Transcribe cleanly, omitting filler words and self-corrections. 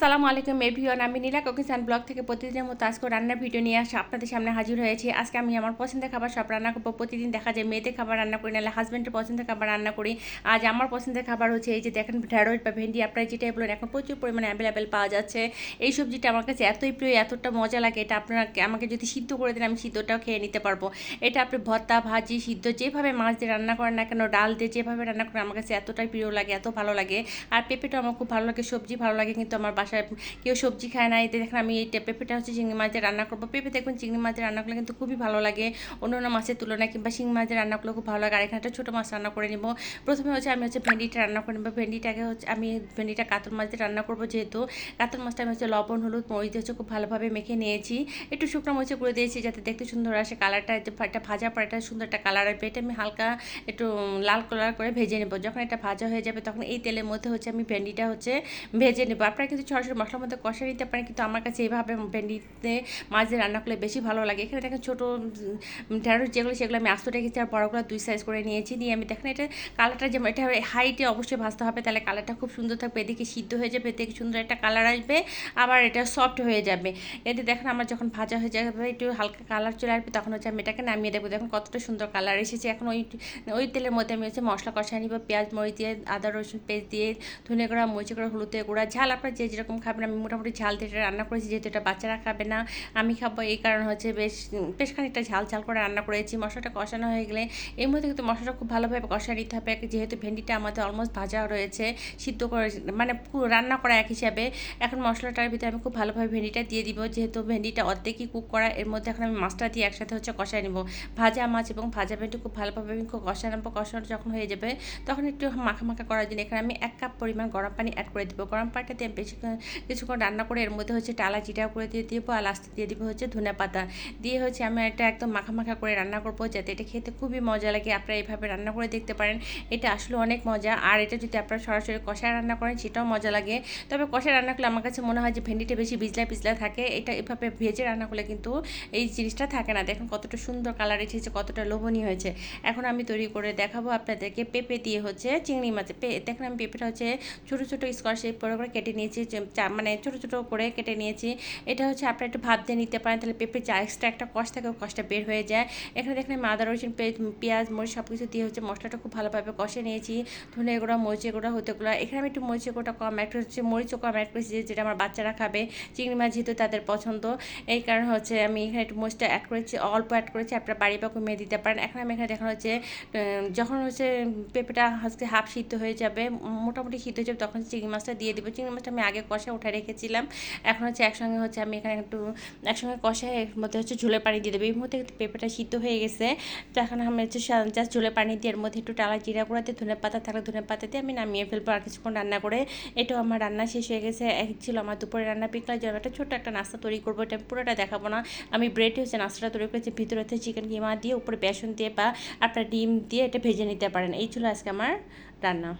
আসসালামু আলাইকুম এভরিওয়ান, আমি নীলা কুকিং ব্লগ থেকে প্রতিদিনের মতো আজকে রান্নার ভিডিও নিয়ে আসা আপনাদের সামনে হাজির হয়েছি। আজকে আমি আমার পছন্দের খাবার সব রান্না করবো। প্রতিদিন দেখা যায় মেয়েদের খাবার রান্না করি, নাহলে হাজব্যান্ডের পছন্দের খাবার রান্না করি। আজ আমার পছন্দের খাবার হচ্ছে এই যে দেখেন ঢেঁড়স বা ভেন্ডি, আপনারা যেটাই বলেন এখন প্রচুর পরিমাণে অ্যাভেলেবেল পাওয়া যাচ্ছে। এই সবজিটা আমার কাছে এতই প্রিয়, এতটা মজা লাগে। এটা আপনারা আমাকে যদি সিদ্ধ করে দেন আমি সিদ্ধটাও খেয়ে নিতে পারবো। এটা আপনি ভর্তা, ভাজি, সিদ্ধ যেভাবে মাছ দিয়ে রান্না করেন না কেন, ডাল দিয়ে যেভাবে রান্না করেন আমার কাছে এতটাই প্রিয় লাগে, এত ভালো লাগে। আর পেঁপেটা আমার খুব ভালো লাগে, সবজি ভালো লাগে, কিন্তু আমার বাসায় কেউ সবজি খায় না। এতে দেখেন আমি এই পেঁপেটা হচ্ছে চিংড়ি মাছ দিয়ে রান্না করবো। পেঁপে দেখবেন চিংড়ি মাছ দিয়ে রান্না করলে কিন্তু খুবই ভালো লাগে অন্য অন্য মাছের তুলনায়, কিংবা শিঙি মাছ দিয়ে রান্না করলে খুব ভালো লাগে। আর এখানে একটা ছোটো মাছ রান্না করে নিব। প্রথমে হচ্ছে আমি ভেন্ডিটা রান্না করে নেবো। ভেন্ডিটাকে হচ্ছে আমি ভেন্ডিটা কাতল মাছ দিয়ে রান্না করবো, যেহেতু কাতল মাছটা আমি লবণ, হলুদ, মরিচ হচ্ছে খুব ভালোভাবে মেখে নিয়েছি। একটু শুকনো মরিচে করে দিয়েছি যাতে দেখতে সুন্দর আসে, কালারটা এটা ভাজা পর এটা সুন্দর একটা কালার আসবে। এটা আমি হালকা একটু লাল কালার করে ভেজে নেবো। যখন এটা ভাজা হয়ে যাবে তখন এই তেলের মধ্যে হচ্ছে আমি ভেন্ডিটা হচ্ছে ভেজে নেবো। আপনারা কিন্তু সরাসরি মশলার মধ্যে কষা নিতে পারেন, কিন্তু আমার কাছে এইভাবে ভেন্ডিতে মাছ দিয়ে রান্না করলে বেশি ভালো লাগে। এখানে দেখেন ছোটো ঢেঁড়স যেগুলো সেগুলো আমি আস্ত রেখেছি, আর বড়গুলো 2 সাইজ করে নিয়েছি। নিয়ে আমি দেখেন এটা কালারটা যেমন এটা হাইটে অবশ্যই ভাজতে হবে, তাহলে কালারটা খুব সুন্দর থাকবে। এদিকে সিদ্ধ হয়ে যাবে, এদিকে সুন্দর একটা কালার আসবে, আবার এটা সফট হয়ে যাবে। এতে দেখেন আমার যখন ভাজা হয়ে যাবে, একটু হালকা কালার চলে আসবে, তখন হচ্ছে আমি এটাকে নামিয়ে দেবো। দেখুন কতটা সুন্দর কালার এসেছে। এখন ওই তেলের মধ্যে আমি হচ্ছে মশলা কষাই নিব। পেঁয়াজ, মরিচ দিয়ে, আদা রসুন পেস্ট দিয়ে, ধনে গুঁড়া, মরিচ গুঁড়া, হলুদ গুঁড়া, ঝাল আপনার যে যেরকম খাবেন। আমি মোটামুটি ঝাল দিয়ে রান্না করেছি, যেহেতু এটা বাচ্চারা খাবে না, আমি খাবো, এই কারণ হচ্ছে বেশ খানিকটা ঝাল ঝাল করে রান্না করেছি। মশলাটা কষানো হয়ে গেলে এর মধ্যে কিন্তু মশলাটা খুব ভালোভাবে কষা নিতে হবে, যেহেতু ভেন্ডিটা আমাদের অলমোস্ট ভাজা রয়েছে, সিদ্ধ করে মানে রান্না করা এক হিসাবে। এখন মশলাটার ভিতরে আমি খুব ভালোভাবে ভেন্ডিটা দিয়ে দিব, যেহেতু ভেন্ডিটা অর্ধেকই কুক করা। এর মধ্যে এখন আমি মাছটা দিয়ে একসাথে হচ্ছে কষাই নেব। ভাজা মাছ এবং ভাজা ভেন্ডি খুব ভালোভাবে আমি কষা নেবো। কষানো যখন হয়ে যাবে তখন একটু মাখা মাখা করার জন্য এখানে আমি 1 কাপ পরিমাণ গরম পানি অ্যাড করে দেবো। গরম পানিটা দিয়ে কিছুক্ষণ রান্না করে এর মধ্যে হচ্ছে টালা জিরা করে দিয়ে দিব, আর লাস্টে দিয়ে দিব হচ্ছে ধনে পাতা দিয়ে হচ্ছে আমি এটা একদম মাখা মাখা করে রান্না করবো, যাতে এটা খেতে খুবই মজা লাগে। আপনারা এইভাবে রান্না করে দেখতে পারেন, এটা আসলে অনেক মজা। আর এটা যদি আপনারা সরাসরি কষায় রান্না করেন সেটাও মজা লাগে। তবে কষায় রান্না করলে আমার কাছে মনে হয় যে ভেন্ডিটা বেশি পিছলা পিছলা থাকে, এটা এভাবে ভেজে রান্না করলে কিন্তু এই জিনিসটা থাকে না। দেখুন কতটা সুন্দর কালার এসেছে, কতটা লোভনীয় হয়েছে। এখন আমি তৈরি করে দেখাবো আপনাদেরকে পেঁপে দিয়ে হচ্ছে চিংড়ি মাছ। দেখুন আমি পেঁপেটা হচ্ছে ছোটো ছোটো স্কোয়ার শেপ করে কেটে নিয়েছি, মানে ছোটো ছোটো করে কেটে নিয়েছি। এটা হচ্ছে আপনারা একটু ভাপ দিয়ে নিতে পারেন, তাহলে পেঁপে যা এক্সট্রা একটা কষ থাকে ওই কষটা বের হয়ে যায়। এখানে দেখেন আমি আদা রসুন পেঁয়াজ মরিচ সব কিছু দিয়ে হচ্ছে মশলাটা খুব ভালোভাবে কষে নিয়েছি। ধনে গুঁড়া, মরিচের গুঁড়া, হতে গুঁড়া। এখানে আমি একটু মরিচের গুঁড়োটা কম অ্যাড হচ্ছে, মরিচও কম অ্যাড করেছি, যেটা আমার বাচ্চারা খাবে। চিংড়ি মাছ যেহেতু তাদের পছন্দ, এই কারণে হচ্ছে আমি এখানে একটু মরিচটা অ্যাড করেছি, অল্প অ্যাড করেছি। আপনারা বাড়ি বা কমিয়ে দিতে পারেন। এখন আমি এখানে দেখানো হচ্ছে যখন হচ্ছে পেঁপেটা হচ্ছে হাফ সিদ্ধ হয়ে যাবে, মোটামুটি সিদ্ধ হয়ে যাবে, তখন চিংড়ি মাছটা দিয়ে দেবো। চিংড়ি মাছটা আমি আগে কষা উঠে রেখেছিলাম। এখন হচ্ছে একসঙ্গে হচ্ছে আমি এখানে একটু একসঙ্গে কষায় এর মধ্যে হচ্ছে ঝোলের পানি দিয়ে দেবো। এই মুহূর্তে পেঁপেটা সিদ্ধ হয়ে গেছে, তো এখন আমি হচ্ছে জাস্ট ঝোলের পানি দিয়ে এর মধ্যে একটু টালা জিরা গুঁড়া দিয়ে, ধনে পাতা থাকলে ধনে পাতা দিয়ে আমি নামিয়ে ফেলবো। আর কিছুক্ষণ রান্না করে এটাও আমার রান্না শেষ হয়ে গেছে। এক ছিল আমার দুপুরে রান্না। বিকালের জন্য একটা ছোট্ট একটা নাস্তা তৈরি করবো, এটা পুরোটা দেখাবো না। আমি ব্রেডে হচ্ছে নাস্তাটা তৈরি করেছি, ভিতরে হচ্ছে চিকেন কিমা দিয়ে, উপরে বেসন দিয়ে বা আপনার ডিম দিয়ে এটা ভেজে নিতে পারেন। এই ছিল আজকে আমার রান্না।